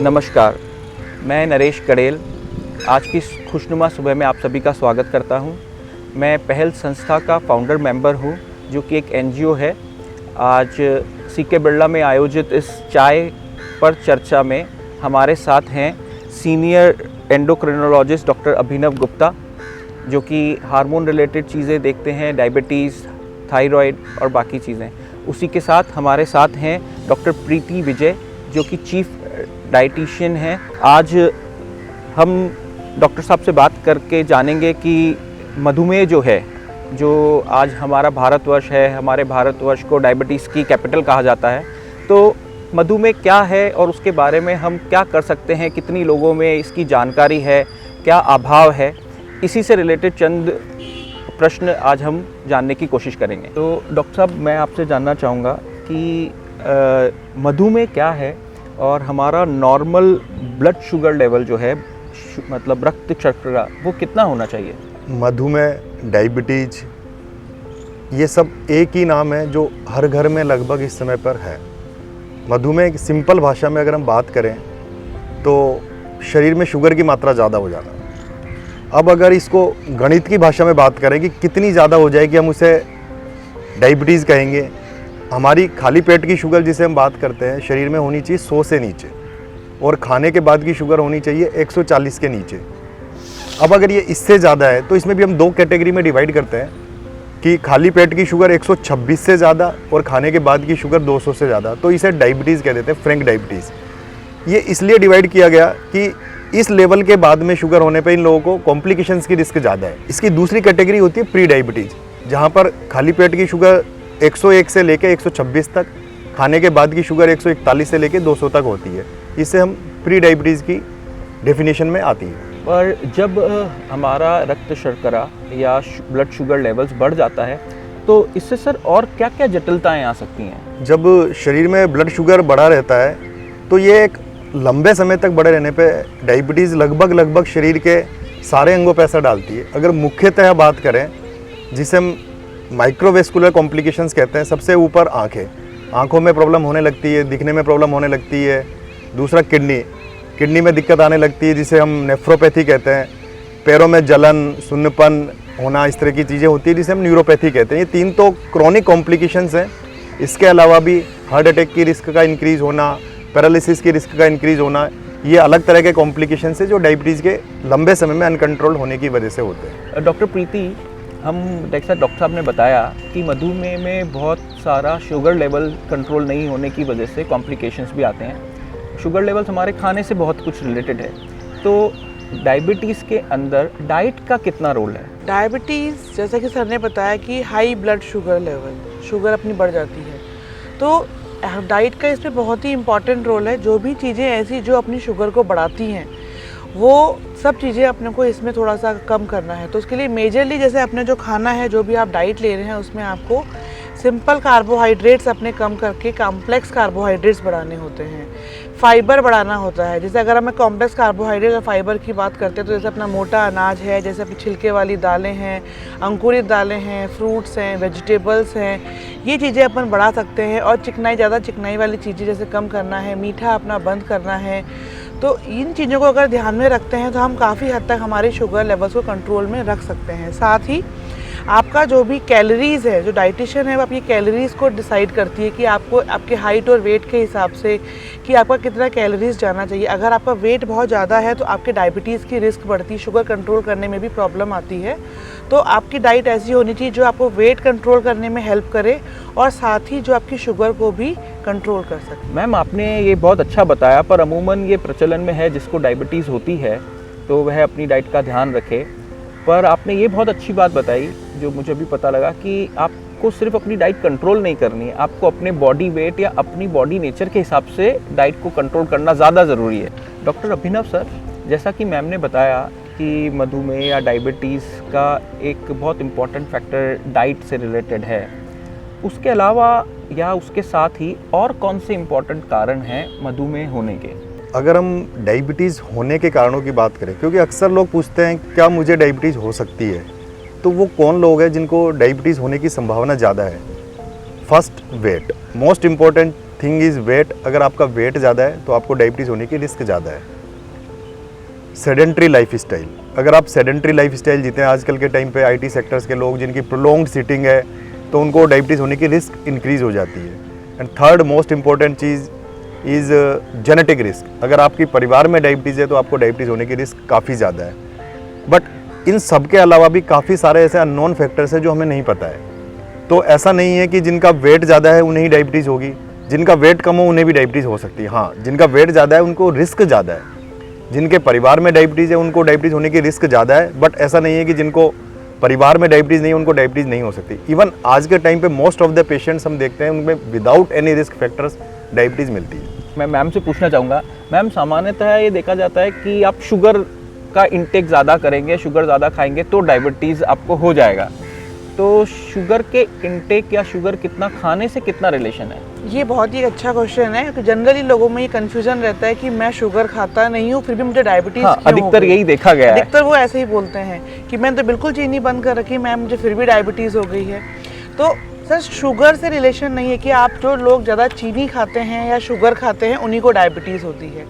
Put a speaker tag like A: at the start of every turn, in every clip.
A: नमस्कार, मैं नरेश कड़ेल आज की खुशनुमा सुबह में आप सभी का स्वागत करता हूं। मैं पहल संस्था का फाउंडर मेंबर हूं, जो कि एक एनजीओ है। आज सीके बिरला में आयोजित इस चाय पर चर्चा में हमारे साथ हैं सीनियर एंडोक्रिनोलॉजिस्ट डॉक्टर अभिनव गुप्ता, जो कि हार्मोन रिलेटेड चीज़ें देखते हैं, डायबिटीज़, थायराइड और बाकी चीज़ें। उसी के साथ हमारे साथ हैं डॉक्टर प्रीति विजय, जो कि चीफ डाइटिशियन हैं। आज हम डॉक्टर साहब से बात करके जानेंगे कि मधुमेह जो है, जो आज हमारा भारतवर्ष है, हमारे भारतवर्ष को डायबिटीज़ की कैपिटल कहा जाता है, तो मधुमेह क्या है और उसके बारे में हम क्या कर सकते हैं, कितनी लोगों में इसकी जानकारी है, क्या अभाव है, इसी से रिलेटेड चंद प्रश्न आज हम जानने की कोशिश करेंगे। तो डॉक्टर साहब, मैं आपसे जानना चाहूँगा कि मधुमेह क्या है और हमारा नॉर्मल ब्लड शुगर लेवल जो है, मतलब रक्त शर्करा, वो कितना होना चाहिए?
B: मधुमेह, डायबिटीज, ये सब एक ही नाम है जो हर घर में लगभग इस समय पर है। मधुमेह की सिंपल भाषा में अगर हम बात करें तो शरीर में शुगर की मात्रा ज़्यादा हो जाना। अब अगर इसको गणित की भाषा में बात करें कि कितनी ज़्यादा हो जाए कि हम उसे डायबिटीज़ कहेंगे। हमारी खाली पेट की शुगर जिसे हम बात करते हैं, शरीर में होनी चाहिए 100 से नीचे, और खाने के बाद की शुगर होनी चाहिए 140 के नीचे। अब अगर ये इससे ज़्यादा है तो इसमें भी हम दो कैटेगरी में डिवाइड करते हैं कि खाली पेट की शुगर 126 से ज़्यादा और खाने के बाद की शुगर 200 से ज़्यादा, तो इसे डायबिटीज़ कह देते हैं, फ्रैंक डायबिटीज़। ये इसलिए डिवाइड किया गया कि इस लेवल के बाद में शुगर होने पे इन लोगों को कॉम्प्लिकेशंस की रिस्क ज़्यादा है। इसकी दूसरी कैटेगरी होती है प्री डायबिटीज़, जहाँ पर खाली पेट की शुगर 101 से लेकर 126 तक, खाने के बाद की शुगर 141 से लेकर 200 तक होती है। इससे हम प्री डायबिटीज़ की डेफिनेशन में आती है।
A: पर जब हमारा रक्त शर्करा या ब्लड शुगर लेवल्स बढ़ जाता है, तो इससे सर और क्या क्या जटिलताएं आ सकती हैं?
B: जब शरीर में ब्लड शुगर बढ़ा रहता है तो ये एक लंबे समय तक बढ़े रहने पे डायबिटीज़ लगभग शरीर के सारे अंगों पर असर डालती है। अगर मुख्यतः बात करें, जिसे हम माइक्रोवेस्कुलर कॉम्प्लिकेशंस कहते हैं, सबसे ऊपर आँखों में प्रॉब्लम होने लगती है, दिखने में प्रॉब्लम होने लगती है। दूसरा किडनी में दिक्कत आने लगती है, जिसे हम नेफ्रोपैथी कहते हैं। पैरों में जलन, सुन्नपन होना, इस तरह की चीज़ें होती है, जिसे हम न्यूरोपैथी कहते हैं। ये तीन तो क्रॉनिक कॉम्प्लिकेशंस हैं। इसके अलावा भी हार्ट अटैक की रिस्क का इंक्रीज़ होना, पैरालिसिस की रिस्क का इंक्रीज़ होना, ये अलग तरह के कॉम्प्लिकेशंस है जो डायबिटीज़ के लंबे समय में अनकंट्रोल होने की वजह से होते हैं।
A: डॉक्टर प्रीति, हम डॉक्टर साहब ने बताया कि मधुमेह में बहुत सारा शुगर लेवल कंट्रोल नहीं होने की वजह से कॉम्प्लिकेशंस भी आते हैं। शुगर लेवल्स हमारे खाने से बहुत कुछ रिलेटेड है, तो डायबिटीज़ के अंदर डाइट का कितना रोल है?
C: डायबिटीज़, जैसा कि सर ने बताया कि high blood sugar level, sugar अपनी बढ़ जाती है, तो डाइट का इसमें बहुत ही इम्पॉर्टेंट रोल है। जो भी चीज़ें ऐसी जो अपनी शुगर को बढ़ाती हैं, वो सब चीज़ें अपने को इसमें थोड़ा सा कम करना है। तो उसके लिए मेजरली जैसे अपने जो खाना है, जो भी आप डाइट ले रहे हैं, उसमें आपको सिंपल कार्बोहाइड्रेट्स अपने कम करके कॉम्प्लेक्स कार्बोहाइड्रेट्स बढ़ाने होते हैं। फाइबर बढ़ाना होता है। जैसे अगर हमें कॉम्प्लेक्स कार्बोहाइड्रेट और फाइबर की बात करते हैं, तो जैसे अपना मोटा अनाज है, जैसे अपनी छिलके वाली दालें हैं, अंकुरित दालें हैं, फ्रूट्स हैं, वेजिटेबल्स हैं, ये चीज़ें अपन बढ़ा सकते हैं। और ज़्यादा चिकनाई वाली चीज़ें जैसे कम करना है, मीठा अपना बंद करना है। तो इन चीज़ों को अगर ध्यान में रखते हैं तो हम काफ़ी हद तक हमारी शुगर लेवल्स को कंट्रोल में रख सकते हैं। साथ ही आपका जो भी कैलोरीज़ है, जो डाइटिशियन है वो आपकी कैलोरीज़ को डिसाइड करती है कि आपको आपके हाइट और वेट के हिसाब से कि आपका कितना कैलोरीज़ जाना चाहिए। अगर आपका वेट बहुत ज़्यादा है तो आपके डायबिटीज़ की रिस्क बढ़ती है, शुगर कंट्रोल करने में भी प्रॉब्लम आती है। तो आपकी डाइट ऐसी होनी चाहिए जो आपको वेट कंट्रोल करने में हेल्प करे और साथ ही जो आपकी शुगर को भी कंट्रोल कर सके।
A: मैम, आपने ये बहुत अच्छा बताया, पर अमूमन ये प्रचलन में है जिसको डायबिटीज़ होती है तो वह अपनी डाइट का ध्यान रखे। पर आपने ये बहुत अच्छी बात बताई, जो मुझे भी पता लगा, कि आपको सिर्फ अपनी डाइट कंट्रोल नहीं करनी है, आपको अपने बॉडी वेट या अपनी बॉडी नेचर के हिसाब से डाइट को कंट्रोल करना ज़्यादा ज़रूरी है। डॉक्टर अभिनव सर, जैसा कि मैम ने बताया कि मधुमेह या डायबिटीज़ का एक बहुत इम्पॉर्टेंट फैक्टर डाइट से रिलेटेड है, उसके अलावा या उसके साथ ही और कौन से इम्पॉर्टेंट कारण हैं मधुमेह होने के?
B: अगर हम डायबिटीज़ होने के कारणों की बात करें, क्योंकि अक्सर लोग पूछते हैं क्या मुझे डायबिटीज़ हो सकती है, तो वो कौन लोग हैं जिनको डायबिटीज़ होने की संभावना ज़्यादा है। First, weight. Most important thing is weight, अगर आपका वेट ज़्यादा है तो आपको डायबिटीज़ होने की रिस्क ज़्यादा है। सेडेंट्री लाइफ स्टाइल, अगर आप सेडेंट्री लाइफ स्टाइल जीते हैं आजकल के टाइम पे आईटी सेक्टर्स के लोग जिनकी प्रोलॉन्ग्ड सिटिंग है, तो उनको डायबिटीज़ होने की रिस्क इंक्रीज़ हो जाती है। And third most important cheese is genetic risk, अगर आपकी परिवार में डायबिटीज़ है तो आपको डायबिटीज़ होने की रिस्क काफ़ी ज़्यादा है। बट इन सब के अलावा भी काफ़ी सारे ऐसे अननोन फैक्टर्स हैं जो हमें नहीं पता है। तो ऐसा नहीं है कि जिनका वेट ज़्यादा है उन्हें ही डायबिटीज़ होगी, जिनका वेट कम हो उन्हें भी डायबिटीज़ हो सकती है। हाँ, जिनका वेट ज़्यादा है उनको रिस्क ज़्यादा है, जिनके परिवार में डायबिटीज़ है उनको डायबिटीज़ होने की रिस्क ज़्यादा है। बट ऐसा नहीं है कि जिनको परिवार में डायबिटीज़ नहीं है उनको डायबिटीज़ नहीं हो सकती। इवन आज के टाइम पे मोस्ट ऑफ द पेशेंट्स हम देखते हैं उनमें without any risk factors diabetes मिलती है।
A: मैं मैम से पूछना चाहूँगा, मैम सामान्यतः ये देखा जाता है कि आप शुगर का इंटेक ज़्यादा करेंगे, शुगर ज़्यादा खाएंगे तो डायबिटीज़ आपको हो जाएगा। तो शुगर के इंटेक या शुगर कितना खाने से कितना रिलेशन है?
C: ये बहुत ही अच्छा क्वेश्चन है, क्योंकि जनरली लोगों में ये कंफ्यूजन रहता है कि मैं शुगर खाता नहीं हूँ फिर भी मुझे डायबिटीज़
A: हाँ,
C: क्यों हो
A: अधिकतर
C: गई?
A: यही देखा गया है।
C: अधिकतर वो ऐसे ही बोलते हैं कि मैंने तो बिल्कुल चीनी बंद कर रखी, मैम मुझे फिर भी डायबिटीज़ हो गई है। तो सर शुगर से रिलेशन नहीं है कि आप जो लोग ज़्यादा चीनी खाते हैं या शुगर खाते हैं उन्हीं को डायबिटीज़ होती है।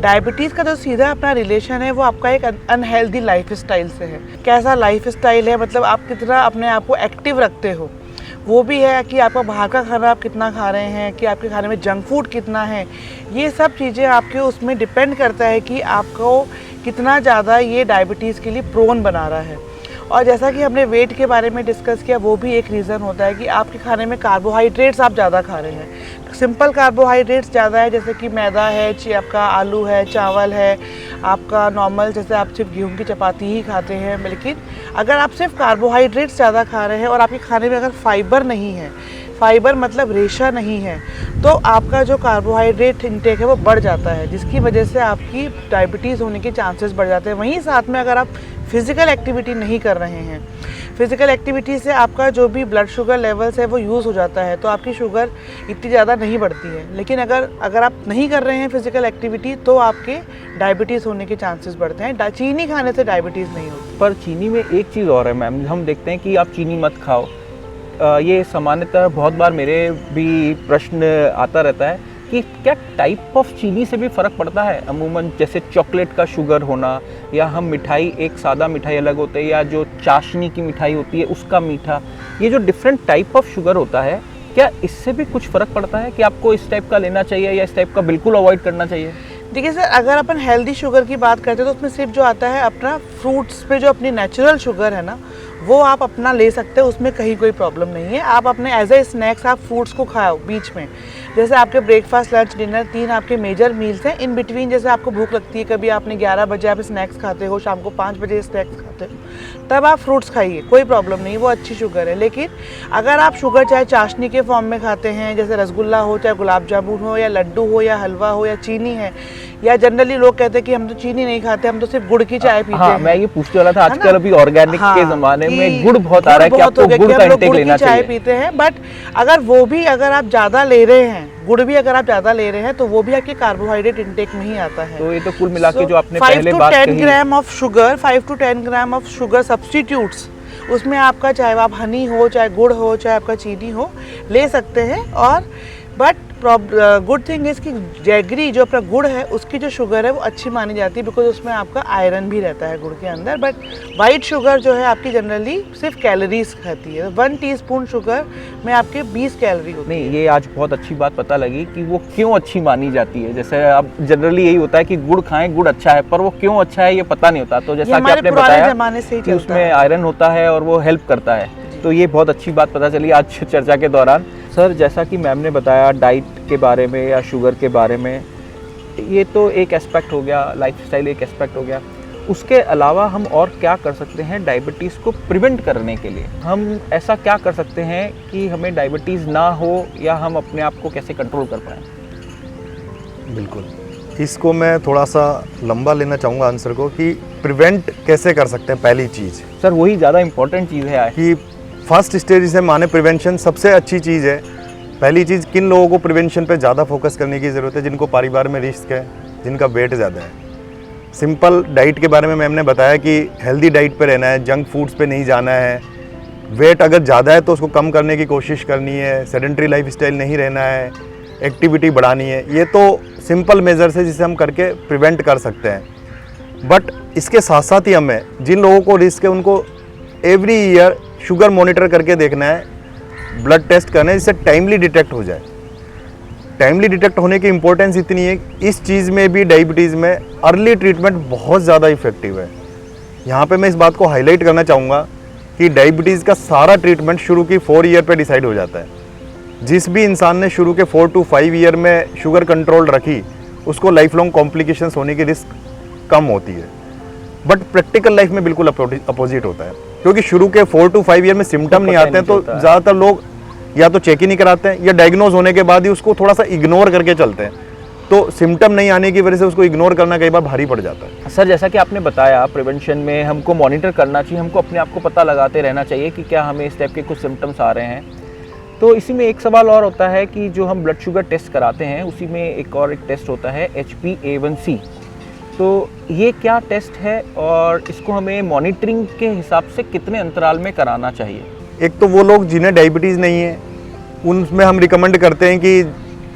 C: डायबिटीज़ का जो सीधा अपना रिलेशन है वो आपका एक अनहेल्दी लाइफ स्टाइल से है। कैसा लाइफ स्टाइल है, मतलब आप कितना अपने आप को एक्टिव रखते हो, वो भी है कि आपका बाहर का खाना आप कितना खा रहे हैं, कि आपके खाने में जंक फूड कितना है। ये सब चीज़ें आपके उसमें डिपेंड करता है कि आपको कितना ज़्यादा ये डायबिटीज़ के लिए प्रोन बना रहा है। और जैसा कि हमने वेट के बारे में डिस्कस किया, वो भी एक रीज़न होता है कि आपके खाने में कार्बोहाइड्रेट्स आप ज़्यादा खा रहे हैं। सिंपल कार्बोहाइड्रेट्स ज़्यादा है, जैसे कि मैदा है, आपका आलू है, चावल है, आपका नॉर्मल जैसे आप सिर्फ गेहूं की चपाती ही खाते हैं। लेकिन अगर आप सिर्फ कार्बोहाइड्रेट्स ज़्यादा खा रहे हैं और आपके खाने में अगर फाइबर नहीं है, फाइबर मतलब रेशा नहीं है, तो आपका जो कार्बोहाइड्रेट इंटेक है वो बढ़ जाता है, जिसकी वजह से आपकी डायबिटीज़ होने के चांसेस बढ़ जाते हैं। वहीं साथ में अगर आप फिज़िकल एक्टिविटी नहीं कर रहे हैं, फिज़िकल एक्टिविटी से आपका जो भी ब्लड शुगर लेवल्स है वो यूज़ हो जाता है, तो आपकी शुगर इतनी ज़्यादा नहीं बढ़ती है। लेकिन अगर आप नहीं कर रहे हैं फिज़िकल एक्टिविटी तो आपके डायबिटीज़ होने के चांसेस बढ़ते हैं। चीनी खाने से डायबिटीज़ नहीं होती।
A: पर चीनी में एक चीज़ और है मैम, हम देखते हैं कि आप चीनी मत खाओ। ये सामान्यतः बहुत बार मेरे भी प्रश्न आता रहता है कि क्या टाइप ऑफ चीनी से भी फ़र्क पड़ता है? अमूमन जैसे चॉकलेट का शुगर होना, या हम मिठाई, एक सादा मिठाई अलग होता है, या जो चाशनी की मिठाई होती है उसका मीठा, ये जो डिफरेंट टाइप ऑफ शुगर होता है, क्या इससे भी कुछ फ़र्क पड़ता है कि आपको इस टाइप का लेना चाहिए या इस टाइप का बिल्कुल अवॉइड करना चाहिए?
C: देखिए सर, अगर अपन हेल्दी शुगर की बात करते हैं तो उसमें सिर्फ जो आता है अपना फ्रूट्स पे जो अपनी नेचुरल शुगर है ना, वो आप अपना ले सकते हो, उसमें कहीं कोई प्रॉब्लम नहीं है। आप अपने एज ए स्नैक्स आप फ्रूट्स को खाओ बीच में, जैसे आपके ब्रेकफास्ट, लंच, डिनर 3 आपके मेजर मील्स हैं। इन बिटवीन जैसे आपको भूख लगती है, कभी आपने 11 बजे आप स्नैक्स खाते हो, शाम को 5 बजे स्नैक्स खाते हो, तब आप फ्रूट्स खाइए, कोई प्रॉब्लम नहीं, वो अच्छी शुगर है। लेकिन अगर आप शुगर चाहे चाशनी के फॉर्म में खाते हैं, जैसे रसगुल्ला हो, चाहे गुलाब जामुन हो, या लड्डू हो, या हलवा हो, या चीनी है, या जनरली लोग कहते हैं कि हम तो चीनी नहीं खाते, हम तो सिर्फ गुड़ की चाय पीते हैं।
A: मैं ये पूछने वाला था, आजकल अभी ऑर्गेनिक के ज़माने में गुड़ बहुत आ रहा है कि आपको गुड़ का इंटेक लेना चाहिए।
C: चाय पीते हैं, बट अगर वो भी अगर आप ज़्यादा ले रहे हैं, गुड़ भी अगर आप ज़्यादा ले रहे हैं, तो वो भी आपके कार्बोहाइड्रेट इंटेक में ही आता है।
A: तो ये तो कुल मिला के जो आपने पहले बात कही, 5
C: to 10 gram of sugar substitutes, उसमें आपका चाहे आप हनी हो, चाहे गुड़ हो, चाहे आपका चीनी हो, ले सकते हैं। और बट गुड थिंग इज़ कि जैगरी जो अपना गुड़ है उसकी जो शुगर है वो अच्छी मानी जाती है, बिकॉज उसमें आपका आयरन भी रहता है गुड़ के अंदर। बट वाइट शुगर जो है आपकी जनरली सिर्फ कैलोरीज खाती है। 1 टीस्पून शुगर में आपके 20 कैलोरी होती है।
A: नहीं, ये आज बहुत अच्छी बात पता लगी कि वो क्यों अच्छी मानी जाती है। जैसे अब जनरली यही होता है कि गुड़ खाएं, गुड़ अच्छा है, पर वो क्यों अच्छा है ये पता नहीं होता। तो जैसा कि आपने बताया कि उसमें आयरन होता है और वो हेल्प करता है, तो ये बहुत अच्छी बात पता चली आज चर्चा के दौरान। सर, जैसा कि मैम ने बताया डाइट के बारे में या शुगर के बारे में, ये तो एक एस्पेक्ट हो गया, लाइफस्टाइल एक एस्पेक्ट हो गया। उसके अलावा हम और क्या कर सकते हैं डायबिटीज़ को प्रिवेंट करने के लिए? हम ऐसा क्या कर सकते हैं कि हमें डायबिटीज़ ना हो, या हम अपने आप को कैसे कंट्रोल कर पाएँ?
B: बिल्कुल, इसको मैं थोड़ा सा लंबा लेना चाहूँगा आंसर को, कि प्रिवेंट कैसे कर सकते हैं। पहली चीज़
A: सर, वही ज़्यादा इंपॉर्टेंट चीज़ है
B: कि फर्स्ट स्टेज से माने प्रिवेंशन सबसे अच्छी चीज़ है। पहली चीज़, किन लोगों को प्रिवेंशन पे ज़्यादा फोकस करने की ज़रूरत है? जिनको परिवार में रिस्क है, जिनका वेट ज़्यादा है। सिंपल डाइट के बारे में मैम ने बताया कि हेल्दी डाइट पे रहना है, जंक फूड्स पे नहीं जाना है। वेट अगर ज़्यादा है तो उसको कम करने की कोशिश करनी है, सेडेंट्री लाइफ स्टाइल नहीं रहना है, एक्टिविटी बढ़ानी है, ये तो सिंपल मेजर्स है जिसे हम करके प्रिवेंट कर सकते हैं। बट इसके साथ साथ ही हमें जिन लोगों को रिस्क है उनको एवरी ईयर शुगर मॉनिटर करके देखना है, ब्लड टेस्ट करना है, जिससे टाइमली डिटेक्ट हो जाए। टाइमली डिटेक्ट होने की इंपॉर्टेंस इतनी है, इस चीज़ में भी डायबिटीज़ में अर्ली ट्रीटमेंट बहुत ज़्यादा इफेक्टिव है। यहाँ पे मैं इस बात को हाईलाइट करना चाहूँगा कि डायबिटीज़ का सारा ट्रीटमेंट शुरू की 4 ईयर पे डिसाइड हो जाता है। जिस भी इंसान ने शुरू के 4 to 5 ईयर में शुगर कंट्रोल रखी, उसको लाइफ लॉन्ग कॉम्प्लिकेशंस होने की रिस्क कम होती है। बट प्रैक्टिकल लाइफ में बिल्कुल अपोजिट होता है, क्योंकि शुरू के 4 to 5 ईयर में सिम्टम नहीं आते हैं, तो ज़्यादातर लोग या तो चेक ही नहीं कराते हैं या डायग्नोज होने के बाद ही उसको थोड़ा सा इग्नोर करके चलते हैं। तो सिम्टम नहीं आने की वजह से उसको इग्नोर करना कई बार भारी पड़ जाता है।
A: सर, जैसा कि आपने बताया, प्रिवेंशन में हमको मॉनिटर करना चाहिए, हमको अपने आप को पता लगाते रहना चाहिए कि क्या हमें इस टाइप के कुछ सिम्टम्स आ रहे हैं। तो इसी में एक सवाल और होता है कि जो हम ब्लड शुगर टेस्ट कराते हैं उसी में एक टेस्ट होता है HbA1c। तो ये क्या टेस्ट है और इसको हमें मॉनिटरिंग के हिसाब से कितने अंतराल में कराना चाहिए?
B: एक तो वो लोग जिन्हें डायबिटीज़ नहीं है उनमें हम रिकमेंड करते हैं कि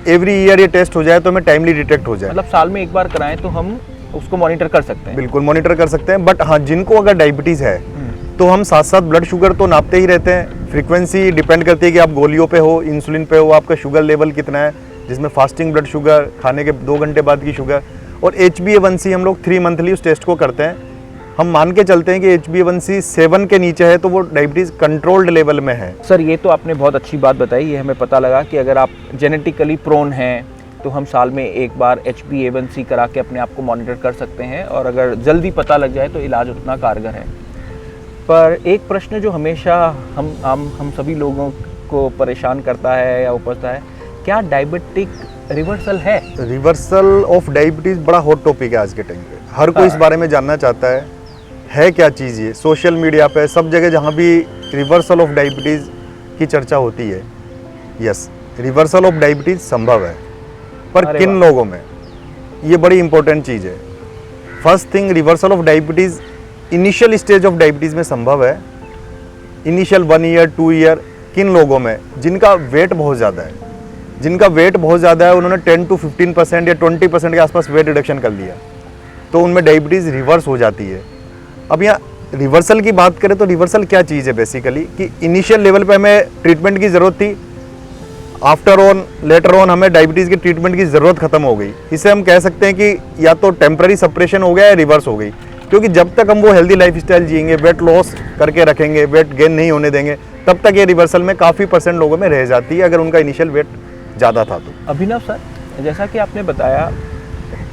B: एवरी ईयर ये टेस्ट हो जाए तो हमें टाइमली डिटेक्ट हो जाए।
A: मतलब साल में एक बार कराएं तो हम उसको मॉनिटर कर सकते हैं?
B: बिल्कुल मॉनिटर कर सकते हैं। बट हाँ, जिनको अगर डायबिटीज़ है तो हम साथ साथ ब्लड शुगर तो नापते ही रहते हैं। फ्रीक्वेंसी डिपेंड करती है कि आप गोलियों पे हो, इंसुलिन पे हो, आपका शुगर लेवल कितना है, जिसमें फास्टिंग ब्लड शुगर, खाने के 2 घंटे बाद की शुगर, और HbA1c हम लोग 3 मंथली उस टेस्ट को करते हैं। हम मान के चलते हैं कि HbA1c 7 के नीचे है तो वो डायबिटीज़ कंट्रोल्ड लेवल में है।
A: सर, ये तो आपने बहुत अच्छी बात बताई। ये हमें पता लगा कि अगर आप जेनेटिकली प्रोन हैं तो हम साल में एक बार HbA1c करा के अपने आप को मॉनिटर कर सकते हैं, और अगर जल्दी पता लग जाए तो इलाज उतना कारगर है। पर एक प्रश्न जो हमेशा हम सभी लोगों को परेशान करता है या उपजता है, क्या डायबिटिक रिवर्सल है?
B: रिवर्सल ऑफ डायबिटीज़ बड़ा हॉट टॉपिक है आज के टाइम पे। हर कोई इस बारे में जानना चाहता है क्या चीज़ ये। सोशल मीडिया पे सब जगह जहाँ भी रिवर्सल ऑफ डायबिटीज़ की चर्चा होती है, यस, रिवर्सल ऑफ डायबिटीज़ संभव है, पर किन लोगों में, ये बड़ी इंपॉर्टेंट चीज़ है। First thing, reversal of diabetes initial stage of diabetes में संभव है। इनिशियल 1 ईयर 2 ईयर किन लोगों में, जिनका वेट बहुत ज़्यादा है, जिनका वेट बहुत ज़्यादा है, उन्होंने 10 to 15% या 20% के आसपास वेट रिडक्शन कर लिया, तो उनमें डायबिटीज़ रिवर्स हो जाती है। अब यहाँ रिवर्सल की बात करें तो रिवर्सल क्या चीज़ है बेसिकली, कि इनिशियल लेवल पे हमें ट्रीटमेंट की ज़रूरत थी, आफ्टर ऑन लेटर ऑन हमें डायबिटीज़ की ट्रीटमेंट की ज़रूरत खत्म हो गई। इसे हम कह सकते हैं कि या तो टेम्पररी सप्रेशन हो गया या रिवर्स हो गई, क्योंकि जब तक हम वो हेल्दी लाइफस्टाइल जिएंगे, वेट लॉस करके रखेंगे, वेट गेन नहीं होने देंगे, तब तक ये रिवर्सल में काफ़ी % लोगों में रह जाती है अगर उनका इनिशियल वेट ज़्यादा था तो।
A: अभिनव सर, जैसा कि आपने बताया,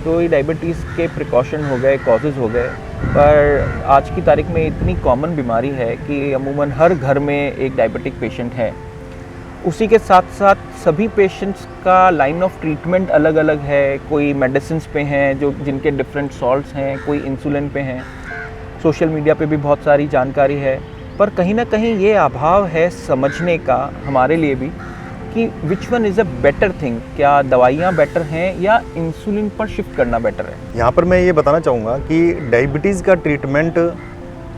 A: तो ये डायबिटीज़ के प्रिकॉशन हो गए, कॉजेज़ हो गए, पर आज की तारीख में इतनी कॉमन बीमारी है कि अमूमन हर घर में एक डायबिटिक पेशेंट है। उसी के साथ साथ सभी पेशेंट्स का लाइन ऑफ ट्रीटमेंट अलग अलग है। कोई मेडिसिन्स पे हैं जो जिनके डिफरेंट सॉल्ट्स हैं, कोई इंसुलिन पे हैं। सोशल मीडिया पे भी बहुत सारी जानकारी है, पर कहीं ना कहीं ये अभाव है समझने का हमारे लिए भी कि which one is a better thing. क्या दवाइयाँ बेटर हैं या इंसुलिन पर शिफ्ट करना बेटर है?
B: यहाँ पर मैं ये बताना चाहूँगा कि डायबिटीज़ का ट्रीटमेंट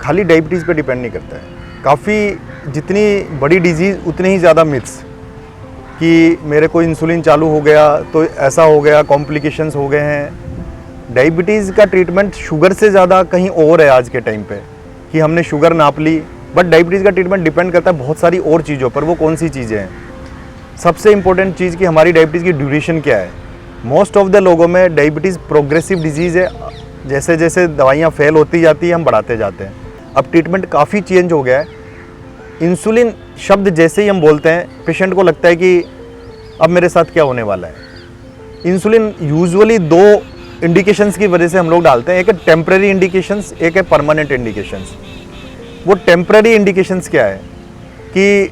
B: खाली डायबिटीज़ पे डिपेंड नहीं करता है। काफ़ी जितनी बड़ी डिजीज़ उतने ही ज़्यादा मिथ्स, कि मेरे को इंसुलिन चालू हो गया तो ऐसा हो गया, कॉम्प्लिकेशंस हो गए हैं। डायबिटीज़ का ट्रीटमेंट शुगर से ज़्यादा कहीं और है आज के टाइम पे, कि हमने शुगर नाप ली, बट डायबिटीज़ का ट्रीटमेंट डिपेंड करता है बहुत सारी और चीज़ों पर। वो कौन सी चीज़ें हैं? सबसे इंपॉर्टेंट चीज़ कि हमारी डायबिटीज़ की ड्यूरेशन क्या है। मोस्ट ऑफ द लोगों में डायबिटीज़ प्रोग्रेसिव डिजीज़ है, जैसे जैसे दवाइयाँ फेल होती जाती है हम बढ़ाते जाते हैं। अब ट्रीटमेंट काफ़ी चेंज हो गया है। इंसुलिन शब्द जैसे ही हम बोलते हैं, पेशेंट को लगता है कि अब मेरे साथ क्या होने वाला है। इंसुलिन यूजुअली 2 इंडिकेशंस की वजह से हम लोग डालते हैं, एक है टेम्पररी इंडिकेशंस, एक है परमानेंट इंडिकेशंस। वो टेम्पररी इंडिकेशंस क्या है कि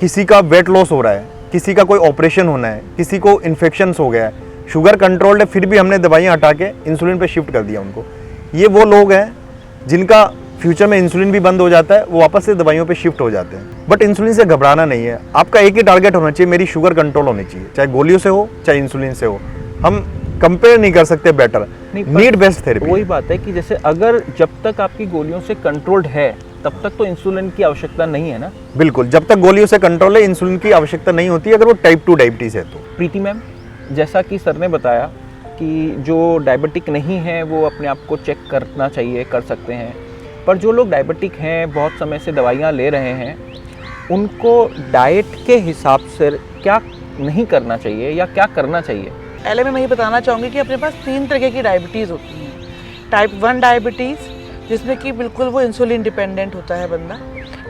B: किसी का वेट लॉस हो रहा है, किसी का कोई ऑपरेशन होना है, किसी को इन्फेक्शंस हो गया है, शुगर कंट्रोल्ड है, फिर भी हमने दवाइयाँ हटा के इंसुलिन पे शिफ्ट कर दिया उनको। ये वो लोग हैं जिनका फ्यूचर में इंसुलिन भी बंद हो जाता है, वो वापस से दवाइयों पे शिफ्ट हो जाते हैं। बट इंसुलिन से घबराना नहीं है। आपका एक ही टारगेट होना चाहिए, मेरी शुगर कंट्रोल होनी चाहिए, चाहे गोलियों से हो चाहे इंसुलिन से हो। हम कंपेयर नहीं कर सकते बेटर, नीड बेस्ट थेरेपी।
A: वही बात है कि जैसे अगर जब तक आपकी गोलियों से कंट्रोल्ड है तब तक तो इंसुलिन की आवश्यकता नहीं है ना?
B: बिल्कुल, जब तक गोलियों से कंट्रोल है इंसुलिन की आवश्यकता नहीं होती अगर वो टाइप 2 डायबिटीज़ है तो।
A: प्रीति मैम, जैसा कि सर ने बताया कि जो डायबिटिक नहीं है वो अपने आप को चेक करना चाहिए, कर सकते हैं, पर जो लोग डायबिटिक हैं, बहुत समय से दवाइयाँ ले रहे हैं, उनको डाइट के हिसाब से क्या नहीं करना चाहिए या क्या करना चाहिए?
C: पहले मैं यही बताना चाहूँगी कि अपने पास 3 तरह की डायबिटीज़ होती हैं। टाइप 1 डायबिटीज़, जिसमें कि बिल्कुल वो इंसुलिन डिपेंडेंट होता है बंदा।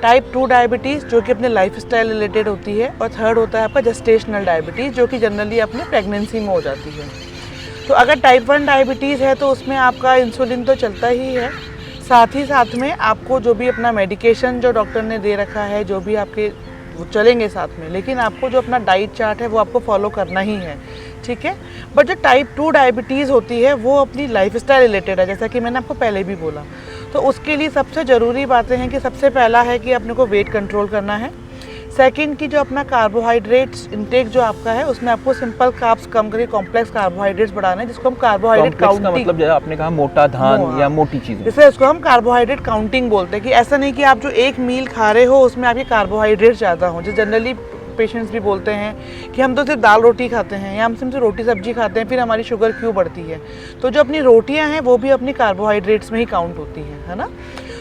C: टाइप 2 डायबिटीज़, जो कि अपने लाइफस्टाइल रिलेटेड होती है। और थर्ड होता है आपका जेस्टेशनल डायबिटीज़, जो कि जनरली अपने प्रेगनेंसी में हो जाती है। तो अगर टाइप 1 डायबिटीज़ है तो उसमें आपका इंसुलिन तो चलता ही है, साथ ही साथ में आपको जो भी अपना मेडिकेशन जो डॉक्टर ने दे रखा है, जो भी आपके वो चलेंगे साथ में, लेकिन आपको जो अपना डाइट चार्ट है वो आपको फॉलो करना ही है, ठीक है। बट जो टाइप 2 डायबिटीज़ होती है वो अपनी लाइफस्टाइल रिलेटेड है, जैसा कि मैंने आपको पहले भी बोला। तो उसके लिए सबसे ज़रूरी बातें हैं कि सबसे पहला है कि अपने को वेट कंट्रोल करना है। सेकंड की जो अपना कार्बोहाइड्रेट्स इंटेक जो आपका है उसमें आपको सिंपल कार्ब्स कम करके कॉम्प्लेक्स कार्बोहाइड्रेट्स बढ़ाना है, जिसको हम कार्बोहाइड्रेट
A: कॉम्प्लेक्स का
C: काउंटिंग,
A: मतलब जैसे आपने कहा मोटा धान या मोटी चीज़ें,
C: जैसे उसको हम कार्बोहाइड्रेट काउंटिंग बोलते हैं। कि ऐसा नहीं कि आप जो एक मील खा रहे हो उसमें आपके कार्बोहाइड्रेट ज़्यादा हो। जो जनरली पेशेंट्स भी बोलते हैं कि हम तो सिर्फ दाल रोटी खाते हैं या हम सिर्फ रोटी सब्जी खाते हैं, फिर हमारी शुगर क्यों बढ़ती है? तो जो अपनी रोटियां हैं वो भी अपनी कार्बोहाइड्रेट्स में ही काउंट होती हैं, है ना।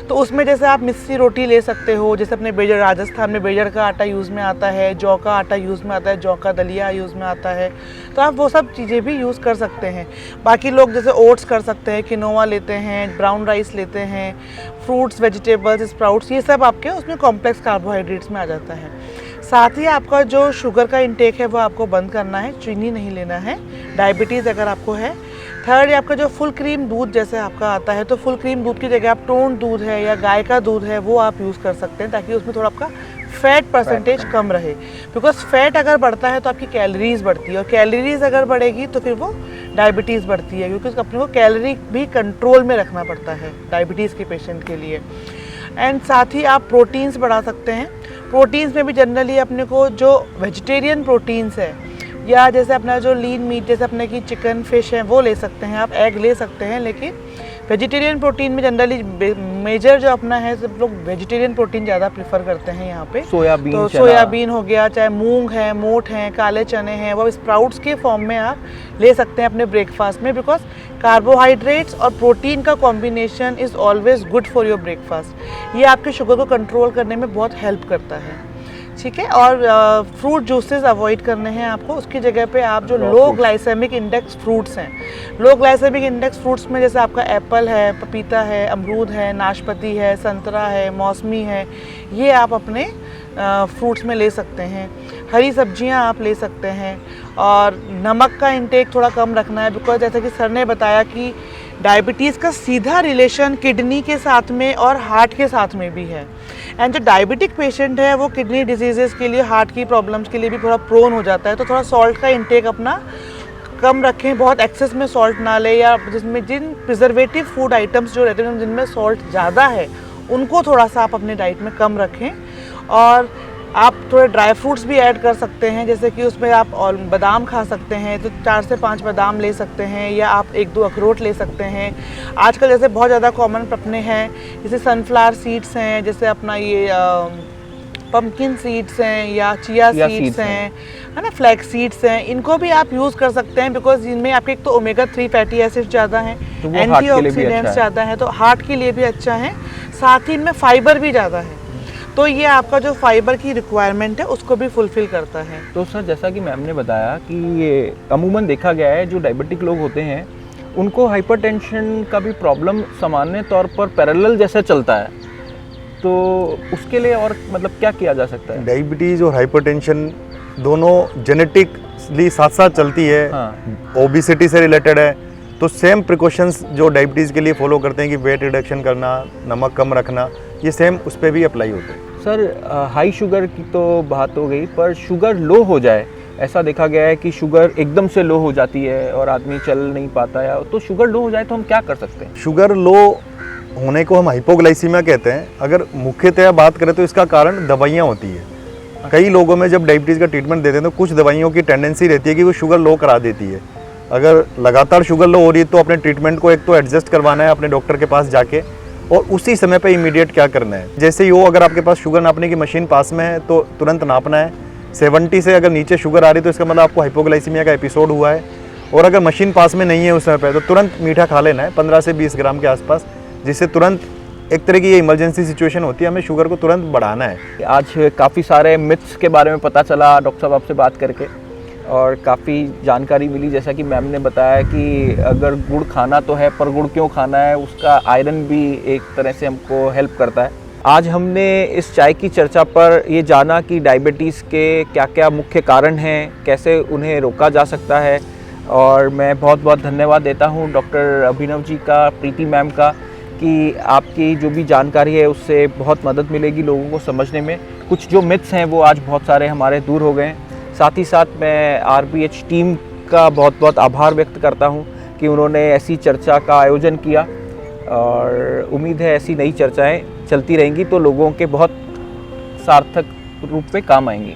C: तो उसमें जैसे आप मिस्सी रोटी ले सकते हो, जैसे अपने बेजर, राजस्थान में बेजर का आटा यूज़ में आता है, जौ का आटा यूज़ में आता है, जौ का दलिया यूज़ में आता है, तो आप वो सब चीज़ें भी यूज़ कर सकते हैं। बाकी लोग जैसे ओट्स कर सकते हैं, किनोवा लेते हैं, ब्राउन राइस लेते हैं, फ्रूट्स, वेजिटेबल्स, स्प्राउट्स, ये सब आपके उसमें कॉम्प्लेक्स कार्बोहाइड्रेट्स में आ जाता है। साथ ही आपका जो शुगर का इंटेक है वो आपको बंद करना है, चीनी नहीं लेना है, डायबिटीज़ अगर आपको है। थर्ड है आपका जो फुल क्रीम दूध जैसे आपका आता है, तो फुल क्रीम दूध की जगह आप टोन दूध है या गाय का दूध है वो आप यूज़ कर सकते हैं, ताकि उसमें थोड़ा आपका फैट परसेंटेज कम रहे। बिकॉज फैट अगर बढ़ता है तो आपकी कैलोरीज बढ़ती है, और कैलोरीज अगर बढ़ेगी तो फिर वो डायबिटीज़ बढ़ती है, क्योंकि अपने को कैलोरी भी कंट्रोल में रखना पड़ता है डायबिटीज़ के पेशेंट के लिए। एंड साथ ही आप प्रोटीन्स बढ़ा सकते हैं। प्रोटीन्स में भी जनरली अपने को जो वेजिटेरियन प्रोटीन्स है, या जैसे अपना जो लीन मीट, जैसे अपने की चिकन, फिश है, वो ले सकते हैं आप, एग ले सकते हैं। लेकिन वेजिटेरियन प्रोटीन में जनरली मेजर जो अपना है, सब लोग वेजिटेरियन प्रोटीन ज़्यादा प्रेफर करते हैं यहाँ पे।
A: सोयाबीन,
C: तो सोयाबीन हो गया, चाहे मूंग है, मोठ हैं, काले चने हैं, वो स्प्राउट्स के फॉर्म में आप ले सकते हैं अपने ब्रेकफास्ट में। बिकॉज कार्बोहाइड्रेट्स और प्रोटीन का combination is always good for your breakfast. ये आपके शुगर को कंट्रोल करने में बहुत हेल्प करता है, ठीक है। और फ्रूट जूसेस अवॉइड करने हैं आपको। उसकी जगह पे आप जो लो ग्लाइसेमिक इंडेक्स फ्रूट्स हैं, लो ग्लाइसेमिक इंडेक्स फ्रूट्स में जैसे आपका एप्पल है, पपीता है, अमरूद है, नाशपाती है, संतरा है, मौसमी है, ये आप अपने फ्रूट्स में ले सकते हैं। हरी सब्जियां आप ले सकते हैं। और नमक का इंटेक थोड़ा कम रखना है, बिकॉज जैसा कि सर ने बताया कि डायबिटीज़ का सीधा रिलेशन किडनी के साथ में और हार्ट के साथ में भी है। एंड जो डायबिटिक पेशेंट है वो किडनी डिजीज़ के लिए, हार्ट की प्रॉब्लम्स के लिए भी थोड़ा प्रोन हो जाता है। तो थोड़ा सॉल्ट का इंटेक अपना कम रखें, बहुत एक्सेस में सॉल्ट ना ले, या जिसमें जिन प्रिजर्वेटिव फूड आइटम्स जो रहते हैं जिनमें सॉल्ट ज़्यादा है उनको थोड़ा सा आप अपने डाइट में कम रखें। और आप थोड़े ड्राई फ्रूट्स भी ऐड कर सकते हैं, जैसे कि उसमें आप और बादाम खा सकते हैं, तो 4 से 5 बादाम ले सकते हैं, या आप 1-2 अखरोट ले सकते हैं। आजकल जैसे बहुत ज़्यादा कॉमन अपने हैं, जैसे सनफ्लावर सीड्स हैं, जैसे अपना ये पम्पकिन सीड्स हैं, या चिया सीड्स हैं, है ना, फ्लैक्स सीड्स हैं, इनको भी आप यूज़ कर सकते हैं। बिकॉज इनमें आपके एक तो ओमेगा 3 फैटी एसिड ज़्यादा हैं,
A: तो
C: एंटीऑक्सीडेंट्स ज़्यादा हैं, तो हार्ट के लिए भी अच्छा है। साथ ही इनमें फाइबर भी ज़्यादा है, तो ये आपका जो फाइबर की रिक्वायरमेंट है उसको भी फुलफिल करता है।
A: तो सर, जैसा कि मैम ने बताया कि ये अमूमन देखा गया है जो डायबिटिक लोग होते हैं उनको हाइपरटेंशन का भी प्रॉब्लम सामान्य तौर पर पैरेलल जैसा चलता है, तो उसके लिए और मतलब क्या किया जा सकता है?
B: डायबिटीज़ और हाइपरटेंशन दोनों जेनेटिकली साथ साथ चलती है।
A: हाँ।
B: ओबिसिटी से रिलेटेड है, तो सेम प्रिकॉशंस जो डायबिटीज़ के लिए फॉलो करते हैं कि वेट रिडक्शन करना, नमक कम रखना, ये सेम उस पर भी अप्लाई होते हैं।
A: सर, हाई शुगर की तो बात हो गई, पर शुगर लो हो जाए, ऐसा देखा गया है कि शुगर एकदम से लो हो जाती है और आदमी चल नहीं पाता है, तो शुगर लो हो जाए तो हम क्या कर सकते हैं?
B: शुगर लो होने को हम हाइपोग्लाइसीमिया कहते हैं। अगर मुख्यतः बात करें तो इसका कारण दवाइयाँ होती है। कई लोगों में जब डायबिटीज़ का ट्रीटमेंट देते हैं तो कुछ दवाइयों की टेंडेंसी रहती है कि वो शुगर लो करा देती है। अगर लगातार शुगर लो हो रही है तो अपने ट्रीटमेंट को एक तो एडजस्ट करवाना है अपने डॉक्टर के पास जाके, और उसी समय पे इमीडिएट क्या करना है, जैसे ही हो अगर आपके पास शुगर नापने की मशीन पास में है तो तुरंत नापना है। 70 से अगर नीचे शुगर आ रही तो इसका मतलब आपको हाइपोग्लाइसीमिया का एपिसोड हुआ है। और अगर मशीन पास में नहीं है उस समय पर, तो तुरंत मीठा खा लेना है 15 से 20 ग्राम के आसपास, जिससे तुरंत एक तरह की ये इमरजेंसी सिचुएशन होती है, हमें शुगर को तुरंत बढ़ाना है।
A: आज काफ़ी सारे मिथ्स के बारे में पता चला डॉक्टर साहब आपसे बात करके, और काफ़ी जानकारी मिली। जैसा कि मैम ने बताया कि अगर गुड़ खाना तो है, पर गुड़ क्यों खाना है, उसका आयरन भी एक तरह से हमको हेल्प करता है। आज हमने इस चाय की चर्चा पर ये जाना कि डायबिटीज़ के क्या क्या मुख्य कारण हैं, कैसे उन्हें रोका जा सकता है। और मैं बहुत बहुत धन्यवाद देता हूँ डॉक्टर अभिनव जी का, प्रीति मैम का, कि आपकी जो भी जानकारी है उससे बहुत मदद मिलेगी लोगों को समझने में। कुछ जो मिथ्स हैं वो आज बहुत सारे हमारे दूर हो गए हैं। साथ ही साथ मैं RBH टीम का बहुत बहुत आभार व्यक्त करता हूं कि उन्होंने ऐसी चर्चा का आयोजन किया, और उम्मीद है ऐसी नई चर्चाएं चलती रहेंगी तो लोगों के बहुत सार्थक रूप में काम आएंगी।